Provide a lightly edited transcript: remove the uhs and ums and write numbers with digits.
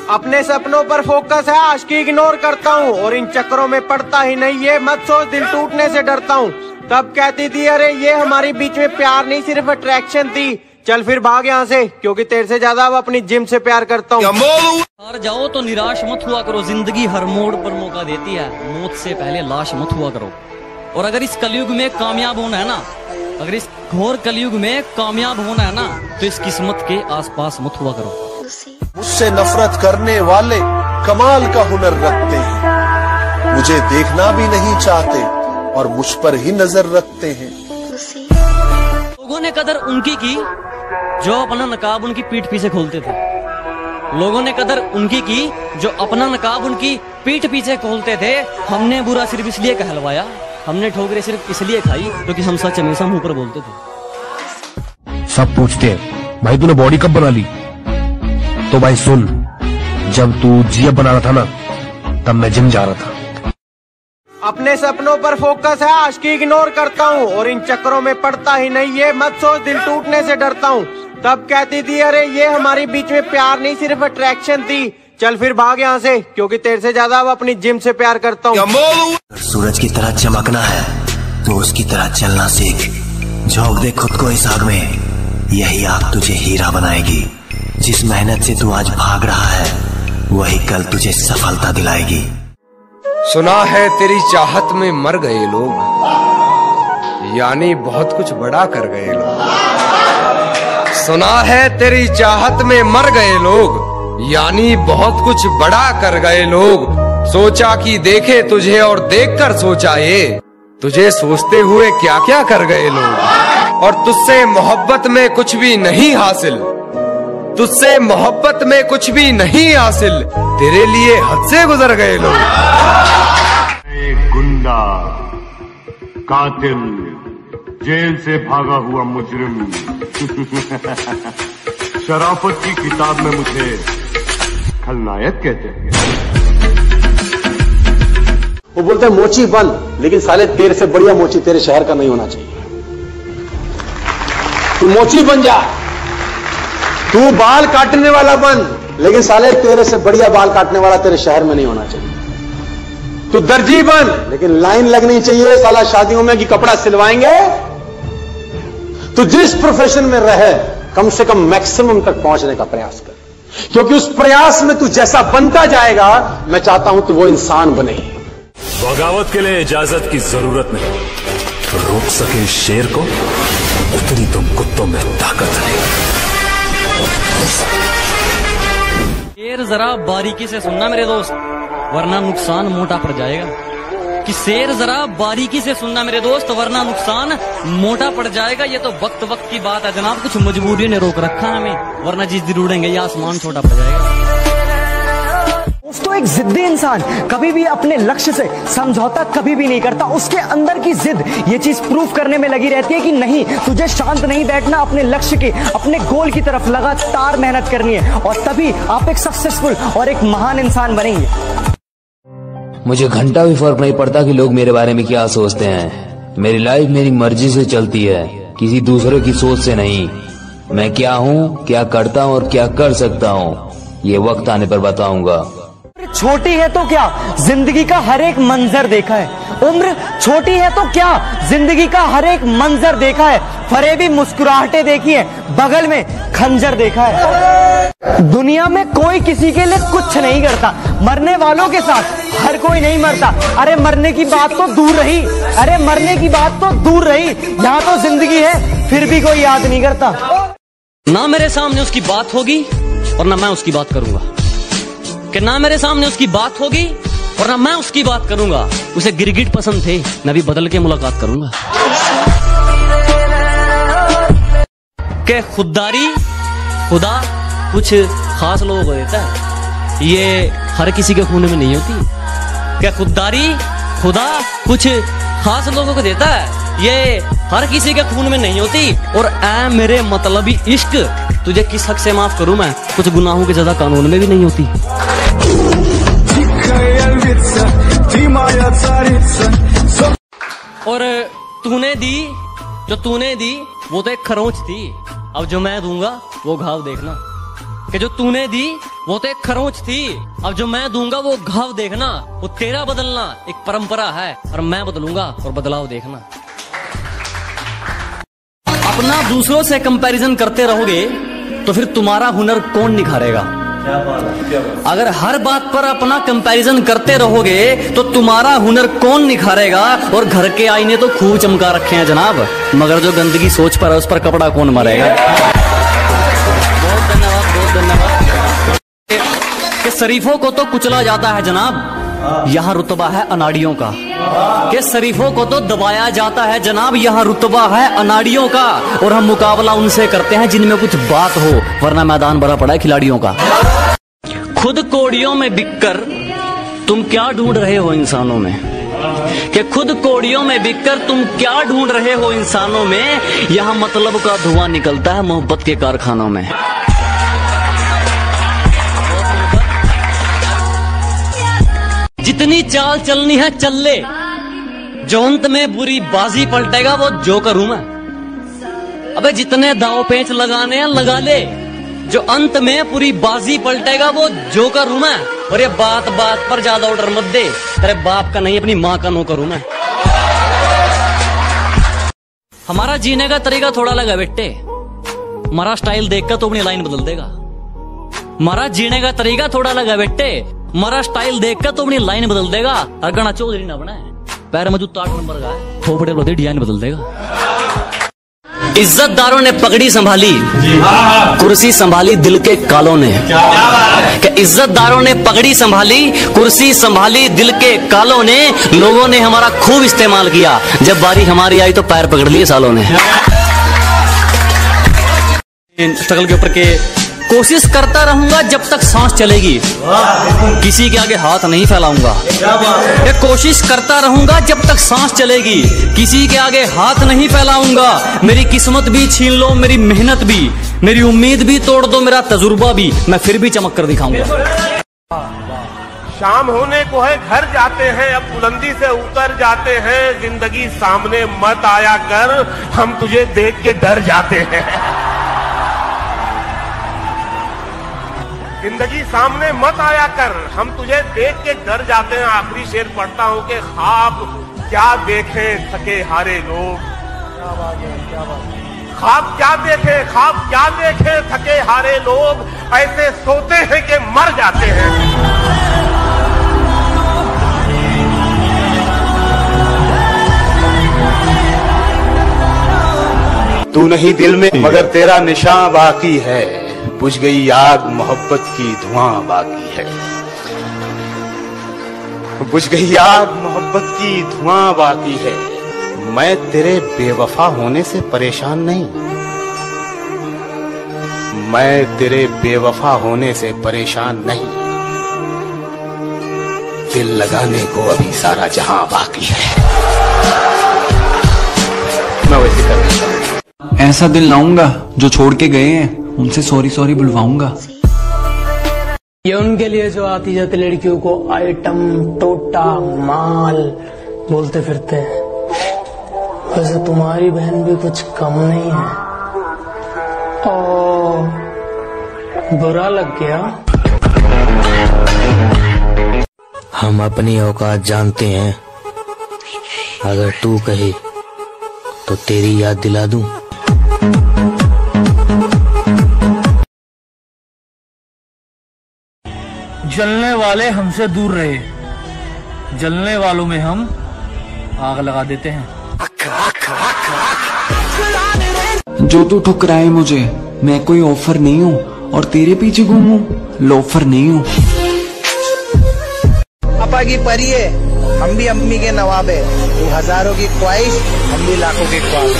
अपने सपनों पर फोकस है, आशिकी इग्नोर करता हूँ और इन चक्करों में पड़ता ही नहीं, ये मत सोच दिल टूटने से डरता हूँ। तब कहती थी अरे ये हमारी बीच में प्यार नहीं सिर्फ अट्रैक्शन थी, चल फिर भाग यहाँ से क्योंकि तेरे से ज्यादा अब अपनी जिम से प्यार करता हूँ। हार जाओ तो निराश मत हुआ करो, जिंदगी हर मोड़ पर मौका देती है, मौत से पहले लाश मत हुआ करो। और अगर इस कलयुग में कामयाब होना है ना, अगर इस घोर कलयुग में कामयाब होना है ना, तो इस किस्मत के आसपास मत हुआ करो। मुझसे नफरत करने वाले कमाल का हुनर रखते हैं, मुझे देखना भी नहीं चाहते और मुझ पर ही नजर रखते हैं। लोगों ने कदर उनकी की जो अपना नकाब उनकी पीठ पीछे खोलते थे। लोगों ने कदर उनकी की जो अपना नकाब उनकी पीठ पीछे खोलते थे। हमने बुरा सिर्फ इसलिए कहलवाया, हमने ठोकरें सिर्फ इसलिए खाई क्योंकि हम सच हमेशा मुंह पर बोलते थे। सब पूछते हैं भाई तूने बॉडी कब बना ली, तो भाई सुन, जब तू जिया बना रहा था ना तब मैं जिम जा रहा था। अपने सपनों पर फोकस है, आशिकी इग्नोर करता हूँ और इन चक्करों में पड़ता ही नहीं, ये मत सोच दिल टूटने से डरता हूँ। तब कहती थी अरे ये हमारी बीच में प्यार नहीं सिर्फ अट्रैक्शन थी, चल फिर भाग यहाँ से क्योंकि तेरे से ज्यादा अब अपनी जिम से प्यार करता हूँ। सूरज की तरह चमकना है तो उसकी तरह चलना सीख, झोंक दे खुद को इस आग में, यही आग तुझे हीरा बनाएगी। जिस मेहनत से तू आज भाग रहा है वही कल तुझे सफलता दिलाएगी। सुना है तेरी चाहत में मर गए लोग, यानी बहुत कुछ बड़ा कर गए लोग। सुना है तेरी चाहत में मर गए लोग, यानी बहुत कुछ बड़ा कर गए लोग। सोचा कि देखे तुझे और देखकर सोचा ये, तुझे सोचते हुए क्या क्या कर गए लोग। और तुझसे मोहब्बत में कुछ भी नहीं हासिल, तुझसे मोहब्बत में कुछ भी नहीं हासिल, तेरे लिए हद से गुजर गए लोग। एक गुंडा, कातिल, जेल से भागा हुआ मुजरिम शराफत की किताब में मुझे खलनायक कहते हैं। वो बोलते हैं मोची बन, लेकिन साले तेरे से बढ़िया मोची तेरे शहर का नहीं होना चाहिए। तू मोची बन जा, तू बाल काटने वाला बन, लेकिन साले तेरे से बढ़िया बाल काटने वाला तेरे शहर में नहीं होना चाहिए। तू दर्जी बन, लेकिन लाइन लगनी चाहिए साला शादियों में कि कपड़ा सिलवाएंगे। तू जिस प्रोफेशन में रहे कम से कम मैक्सिमम तक पहुंचने का प्रयास कर, क्योंकि उस प्रयास में तू जैसा बनता जाएगा मैं चाहता हूं कि वो इंसान बने। बगावत के लिए इजाजत की जरूरत नहीं, रोक सके शेर को उतनी तुम कुत्तों में ताकत नहीं। शेर जरा बारीकी से सुनना मेरे दोस्त, वरना नुकसान मोटा पड़ जाएगा। कि शेर जरा बारीकी से सुनना मेरे दोस्त, वरना नुकसान मोटा पड़ जाएगा। ये तो वक्त वक्त की बात है जनाब, कुछ मजबूरी ने रोक रखा है हमें, वरना जिस दिन उड़ेंगे ये आसमान छोटा पड़ जाएगा। दोस्तों एक जिद्दी इंसान कभी भी अपने लक्ष्य से समझौता कभी भी नहीं करता। उसके अंदर की जिद ये चीज प्रूफ करने में लगी रहती है कि नहीं, तुझे शांत नहीं बैठना, अपने लक्ष्य की, अपने गोल की तरफ लगातार मेहनत करनी है और तभी आप एक सक्सेसफुल और एक महान इंसान बनेंगे। मुझे घंटा भी फर्क नहीं पड़ता कि लोग मेरे बारे में क्या सोचते हैं। मेरी लाइफ मेरी मर्जी से चलती है, किसी दूसरे की सोच से नहीं। मैं क्या हूँ, क्या करता हूँ और क्या कर सकता हूँ ये वक्त आने पर बताऊंगा। छोटी है तो क्या, जिंदगी का हर एक मंजर देखा है। उम्र छोटी है तो क्या, जिंदगी का हर एक मंजर देखा है। फरेबी मुस्कुराहटें देखी है, बगल में खंजर देखा है। दुनिया में कोई किसी के लिए कुछ नहीं करता, मरने वालों के साथ हर कोई नहीं मरता। अरे मरने की बात तो दूर रही, अरे मरने की बात तो दूर रही, यहाँ तो जिंदगी है फिर भी कोई याद नहीं करता। ना मेरे सामने उसकी बात होगी और ना मैं उसकी बात करूंगा, कि ना मेरे सामने उसकी बात होगी और ना मैं उसकी बात करूंगा। उसे गिरगिट पसंद थे, मैं भी बदल के मुलाकात करूंगा। के खुददारी खुदा कुछ खास लोगों को देता है, ये हर किसी के खून में नहीं होती। क्या खुददारी खुदा कुछ खास लोगों को देता है, ये हर किसी के खून में नहीं होती। और ऐ मेरे मतलबी इश्क, तुझे किस हक से माफ करूं मैं, कुछ गुनाहों की सजा कानून में भी नहीं होती। और तूने दी, जो तूने दी वो तो एक खरोंच थी, अब जो मैं दूंगा वो घाव देखना। कि जो तूने दी वो तो एक खरोंच थी, अब जो मैं दूंगा वो घाव देखना, वो तेरा बदलना एक परंपरा है और मैं बदलूंगा और बदलाव देखना। अपना दूसरों से कंपैरिजन करते रहोगे तो फिर तुम्हारा हुनर कौन निखारेगा? अगर हर बात पर अपना कंपैरिजन करते रहोगे तो तुम्हारा हुनर कौन निखारेगा? और घर के आईने तो खूब चमका रखे हैं जनाब, मगर जो गंदगी सोच पर है उस पर कपड़ा कौन मारेगा? बहुत धन्यवाद, बहुत धन्यवाद। कि शरीफों को तो कुचला जाता है जनाब, यहाँ रुतबा है अनाड़ियों का। कि शरीफों को तो दबाया जाता है जनाब, यहाँ रुतबा है अनाड़ियों का। और हम मुकाबला उनसे करते हैं जिनमें कुछ बात हो, वरना मैदान भरा पड़ा है खिलाड़ियों का। खुद कोड़ियों में बिककर तुम क्या ढूंढ रहे हो इंसानों में? कि खुद कोड़ियों में बिककर तुम क्या ढूंढ रहे हो इंसानों में? यहाँ मतलब का धुआं निकलता है मोहब्बत के कारखानों में। जितनी चाल चलनी है चल ले, जो अंत में बुरी बाजी पलटेगा वो जोकर हूं मैं। अबे जितने दाव पेंच लगाने हैं लगा ले, जो अंत में पूरी बाजी पलटेगा वो जोकर हूं मैं। और ये बात बात पर ज्यादा ऑर्डर मत दे, तेरे बाप का नहीं अपनी माँ का नौकर हूं मैं। हमारा जीने का तरीका थोड़ा अलग है बेटे, हमारा स्टाइल देखकर तो अपनी लाइन बदल देगा। हमारा जीने का तरीका थोड़ा अलग है बेटे, हमारा स्टाइल देखकर तो अपनी लाइन बदल देगा। अरगना चौधरी ना बनाए, पैर में जूता 8 नंबर का है, थोपड़े लोधे डिजाइन बदल देगा। इज्जतदारों ने पगड़ी संभाली, कुर्सी संभाली दिल के कालों ने। कि इज्जतदारों ने पगड़ी संभाली, कुर्सी संभाली दिल के कालों ने। लोगों ने हमारा खूब इस्तेमाल किया, जब बारी हमारी आई तो पैर पकड़ लिए सालों ने। स्ट्रगल के ऊपर के कोशिश करता रहूंगा जब तक सांस चलेगी, किसी के आगे हाथ नहीं फैलाऊंगा। कोशिश करता रहूंगा जब तक सांस चलेगी, किसी के आगे हाथ नहीं फैलाऊंगा। मेरी किस्मत भी छीन लो, मेरी मेहनत भी, मेरी उम्मीद भी तोड़ दो, मेरा तजुर्बा भी, मैं फिर भी चमक कर दिखाऊंगा। शाम होने को है, घर जाते हैं, अब बुलंदी से उतर जाते हैं। जिंदगी सामने मत आया कर, हम तुझे देख के डर जाते हैं। जिंदगी सामने मत आया कर, हम तुझे देख के डर जाते हैं। आखिरी शेर पढ़ता हूं कि ख्वाब क्या देखें थके हारे लोग, ख्वाब क्या देखें, ख्वाब क्या देखें थके हारे लोग, ऐसे सोते हैं कि मर जाते हैं। तू नहीं दिल में मगर तेरा निशान बाकी है, बुझ गई आग मोहब्बत की धुआं बाकी है। बुझ गई आग मोहब्बत की धुआं बाकी है। मैं तेरे बेवफा होने से परेशान नहीं, मैं तेरे बेवफा होने से परेशान नहीं। दिल लगाने को अभी सारा जहां बाकी है। मैं वैसे करना, ऐसा दिल लाऊंगा जो छोड़ के गए हैं उनसे सॉरी सॉरी बुलवाऊंगा। ये उनके लिए जो आती जाती लड़कियों को आइटम, टोटा, माल बोलते फिरते हैं। वैसे तुम्हारी बहन भी कुछ कम नहीं है। ओ, बुरा लग गया। हम अपनी औकात जानते हैं, अगर तू कहे तो तेरी याद दिला दूं। जलने वाले हमसे दूर रहे, जलने वालों में हम आग लगा देते हैं। जो तू ठुकराए मुझे, मैं कोई ऑफर नहीं हूँ और तेरे पीछे घूमूं लोफर नहीं हूँ। पापा की परी है, हम भी अम्मी के नवाब है। तू हजारों की ख्वाहिश, हम भी लाखों की ख्वाहिश।